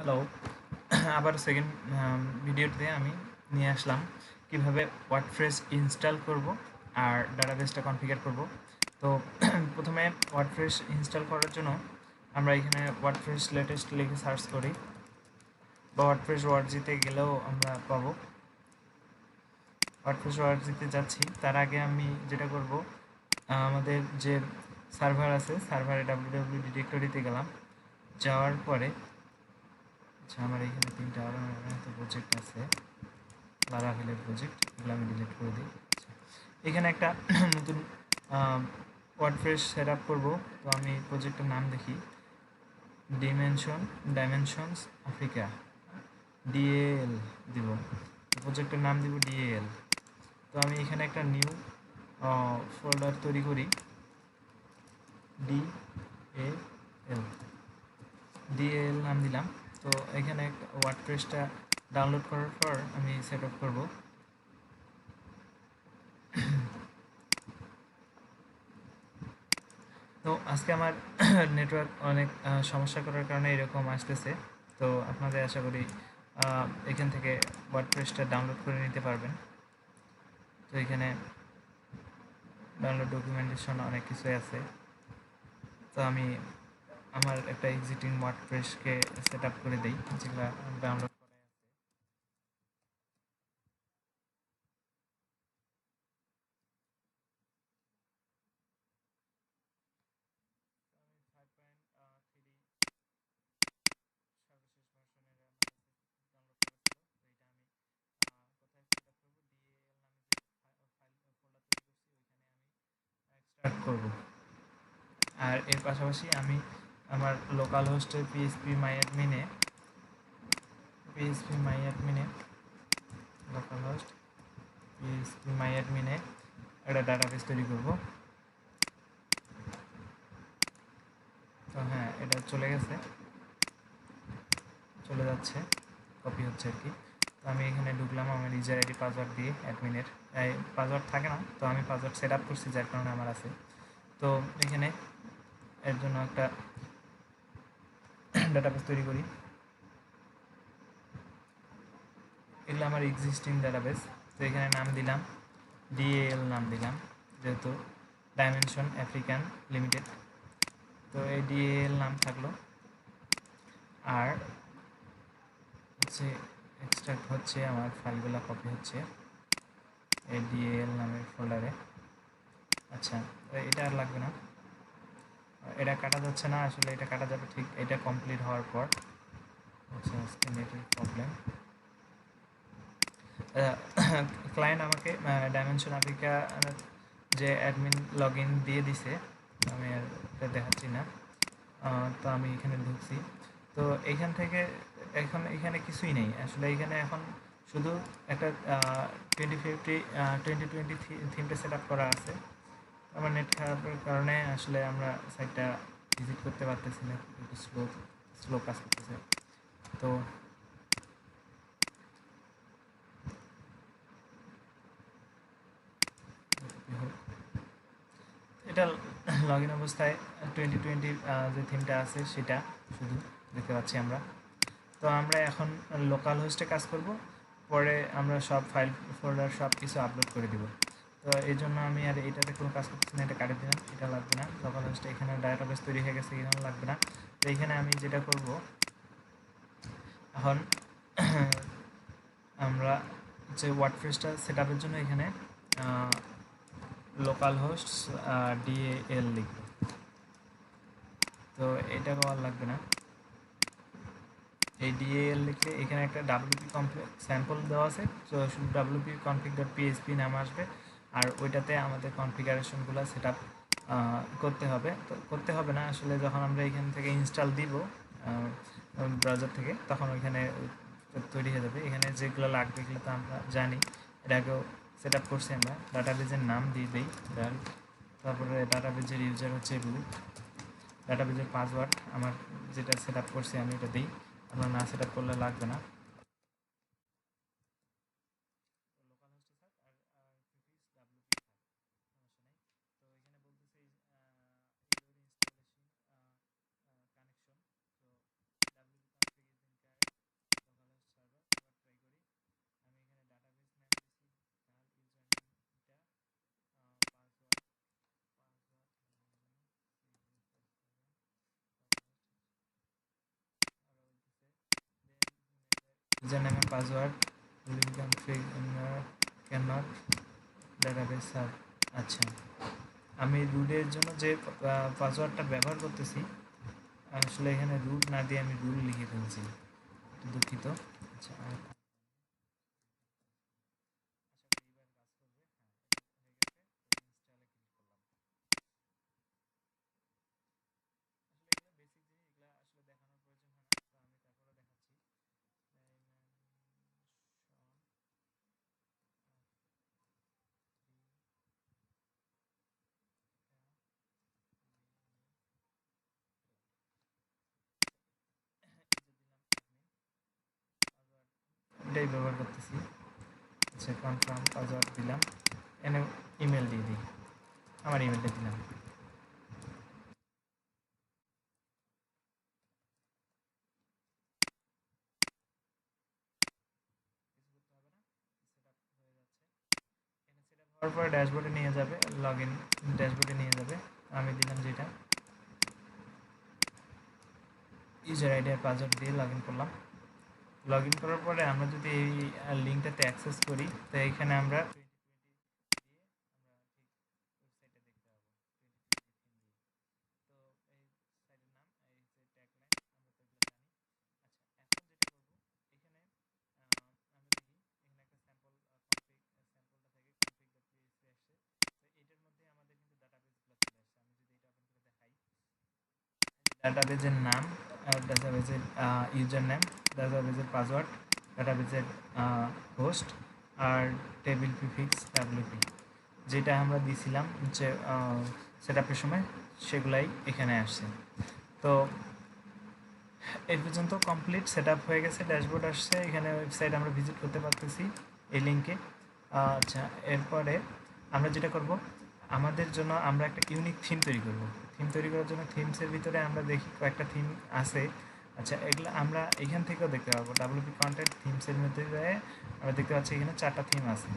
Hello. আবার second ভিডিওতে আমি নিয়ে আসলাম কিভাবে ওয়ার্ডপ্রেস ইনস্টল করব আর ডাটাবেসটা কনফিগার করব। তো প্রথমে ওয়ার্ডপ্রেস ইনস্টল করার জন্য আমরা এখানে ওয়ার্ডপ্রেস লেটেস্ট লিখে সার্চ করি বা ওয়ার্ডপ্রেস ওয়ার্ডজিতে গেলেও আমরা পাবো। ওয়ার্ডপ্রেস ওয়ার্ডজিতে যাচ্ছি, তার আগে আমি যেটা করব, আমাদের যে সার্ভার আছে সার্ভারে www ডিরেক্টরিতে গেলাম। যাওয়ার পরে আচ্ছা, আমার এখানে 3টা প্রজেক্ট আছে, লারাভেলের প্রজেক্ট, এগুলো আমি ডিলিট করে দিই। এখানে একটা নতুন ওয়ার্ডপ্রেস সেট আপ করবো। তো আমি প্রজেক্টের নাম দেখি, ডাইমেনশনস আফ্রিকা, ডিএএল দিব। প্রজেক্টের নাম দিব ডিএএল। তো আমি এখানে একটা নিউ ফোল্ডার তৈরি করি, ডিএএল ডিএএল নাম দিলাম। তো এখানে ওয়ার্ডপ্রেসটা ডাউনলোড করার পর আমি সেট আপ করবো। তো আজকে আমার নেটওয়ার্ক অনেক সমস্যা করার কারণে এরকম আসতেছে। তো আপনাদের আশা করি এখান থেকে ওয়ার্ডপ্রেসটা ডাউনলোড করে নিতে পারবেন। তো এখানে ডাউনলোড ডকুমেন্টেশন অনেক কিছুই আছে। তো আমি আমার একটা এক্সিস্টিং ওয়ার্ডপ্রেসকে সেট আপ করে দিই, যেগুলো ডাউনলোড স্টার্ট করব। আর এর পাশাপাশি আমি আমার লোকাল হোস্টে পিএসপি মাই অ্যাডমিনে লোকাল হোস্ট পিএসপি মাই অ্যাডমিনে একটা ডাটাবেস তৈরি করব। তো হ্যাঁ, এটা চলে যাচ্ছে, কপি হচ্ছে আর কি। তো আমি এখানে ঢুকলাম আমার ইউজার আইডি পাসওয়ার্ড দিয়ে, অ্যাডমিনের পাসওয়ার্ড থাকে না, তো আমি পাসওয়ার্ড সেট আপ করছি যার কারণে আমার আছে। তো এখানে এর জন্য একটা ডাটাবেস তৈরি করি। এগুলো আমার এক্সিস্টিং ডাটাবেস। তো এখানে নাম দিলাম ডিএএল, নাম দিলাম যেহেতু ডাইমেনশন আফ্রিকান লিমিটেড। তো এই ডিএএল নাম থাকলো। আর হচ্ছে এক্সট্রাক্ট হচ্ছে, আমার ফাইলগুলো কপি হচ্ছে এই ডিএএল নামের ফোল্ডারে। আচ্ছা, এটা আর লাগবে না, এটা কাটা যাচ্ছে না, আসলে এটা কাটা যাবে ঠিক এটা কমপ্লিট হওয়ার পর। আচ্ছা, আজকে নেটের প্রবলেম। ক্লায়েন্ট আমাকে ডাইমেনশন আফ্রিকা যে অ্যাডমিন লগ ইন দিয়ে দিছে, আমি আর এটা দেখাচ্ছি না। তো আমি এখানে ঢুকছি। তো এখান থেকে এখন এখানে কিছুই নেই আসলে। এখানে এখন শুধু একটা 2020 থিমটা সেট আপ করা আছে। আমার নেট খারাপের কারণে আসলে আমরা সাইটটা ভিজিট করতে পারতেছি না, একটু স্লো কাজ করতেছে। তো এটা লগ ইন অবস্থায় 2020 যে থিমটা আছে সেটা শুধু দেখতে পাচ্ছি আমরা। তো আমরা এখন লোকাল হোস্টে কাজ করব, পরে আমরা সব ফাইল ফোল্ডার সব কিছু আপলোড করে দিব। তো এই জন্য আমি আর এটাতে কোনো কাজ করতেছি না, এটা কাটে দিলাম, এটা লাগবে না। লোকাল হোস্টে এখানে ডাটাবেস তৈরি হয়ে গেছে, এখানে লাগবে না। তো এখানে আমি যেটা করব এখন, আমরা যে ওয়ার্ডপ্রেসটা সেট আপের জন্য এখানে লোকাল হোস্ট ডিএএল লিখব। তো এটা আর লাগবে না। এই ডিএএল লিখলে এখানে একটা ডাব্লিউপি স্যাম্পল দেওয়া আছে, তো শুধু ডাব্লিউপি কনফিগ ডট পিএইচপি নাম আসবে, আর ওইটাতে আমাদের কনফিগারেশনগুলো সেট আপ করতে হবে। তো করতে হবে না আসলে, যখন আমরা এখান থেকে ইনস্টল দিব ব্রাউজার থেকে, তখন ওইখানে তৈরি হয়ে যাবে। এখানে যেগুলো লাগবে এগুলো তো আমরা জানি, এর আগেও সেট আপ করছি আমরা। ডাটাবেজের নাম দিয়ে দিই ডাল, তারপরে ডাটাবেজের ইউজার হচ্ছে রুট, ডাটাবেজের পাসওয়ার্ড আমার যেটা সেট আপ করছি আমি এটা দিই, আপনার না সেট আপ করলে লাগবে না। User name and password will be configure can not database serve. আচ্ছা, আমি রুটের জন্য যে পাসওয়ার্ডটা ব্যবহার করতেছি আসলে এখানে রুট না দিয়ে আমি রুল লিখে ফেলছি, দুঃখিত। আচ্ছা, এটাই ব্যবহার করতেছি। আচ্ছা, কনফার্ম পাসওয়ার্ড দিলাম, এনে ইমেল দিয়ে দিই, আমার ইমেলটা দিলাম। হওয়ার পরে ড্যাশবোর্ডে নিয়ে যাবে, লগ ইন ড্যাশবোর্ডে নিয়ে যাবে। আমি দিলাম যেটা ইউজার আইডি আর পাসওয়ার্ড দিয়ে লগ ইন করলাম। লগ ইন করার পরে আমরা যদি এই লিঙ্কটাতে অ্যাক্সেস করি তো এইখানে আমরা ডাটাবেজের নাম, ডাটাবেজের ইউজার নেম, ডাটাবেজের পাসওয়ার্ড, ডাটাবেজের হোস্ট আর টেবিল প্রিফিক্স ডাব্লিউপি যেটা আমরা দিয়েছিলাম যে সেট আপের সময় সেগুলাই এখানে আসছে। তো এই পর্যন্ত কমপ্লিট সেট আপ হয়ে গেছে, ড্যাশবোর্ড আসছে, এখানে ওয়েবসাইট আমরা ভিজিট করতে পারতেছি এই লিঙ্কে। আচ্ছা, এরপরে আমরা যেটা করব, আমাদের জন্য আমরা একটা ইউনিক থিম তৈরি করব। থিম তৈরি করার জন্য থিমসের ভিতরে আমরা দেখি কয়েকটা থিম আছে। আচ্ছা, এগুলো আমরা এখান থেকেও দেখতে পাবো, ডাব্লিউপি কন্টেন্ট থিমসের মধ্যে আমরা দেখতে পাচ্ছি এখানে 4টা থিম আছে।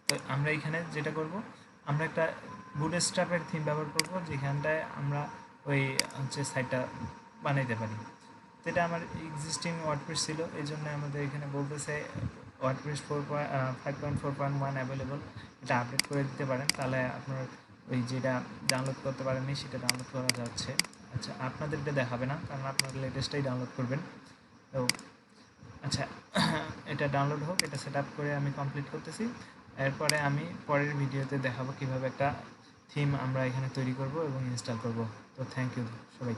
তো আমরা এখানে যেটা করব, আমরা একটা বুটস্ট্র্যাপের থিম ব্যবহার করব যেখানটায় আমরা ওই হচ্ছে সাইটটা বানাইতে পারি। যেটা আমার এক্সিস্টিং ওয়ার্ডপ্রেস ছিল, এই জন্য আমাদের এখানে বলতেছে ওয়ার্ডপ্রেস 5.4.1 অ্যাভেলেবল, এটা আপডেট করে দিতে পারেন, তাহলে আপনার ওই যেটা ডাউনলোড করতে পারেননি সেটা ডাউনলোড করা যাচ্ছে। আচ্ছা, আপনাদের এটা দেখাবে না কারণ আপনারা লেটেস্টটাই ডাউনলোড করবেন। তো আচ্ছা, এটা ডাউনলোড হোক, এটা সেট আপ করে আমি কমপ্লিট করতেছি। এরপরে আমি পরের ভিডিওতে দেখাবো কীভাবে একটা থিম আমরা এখানে তৈরি করব এবং ইনস্টল করব। তো থ্যাংক ইউ সবাই।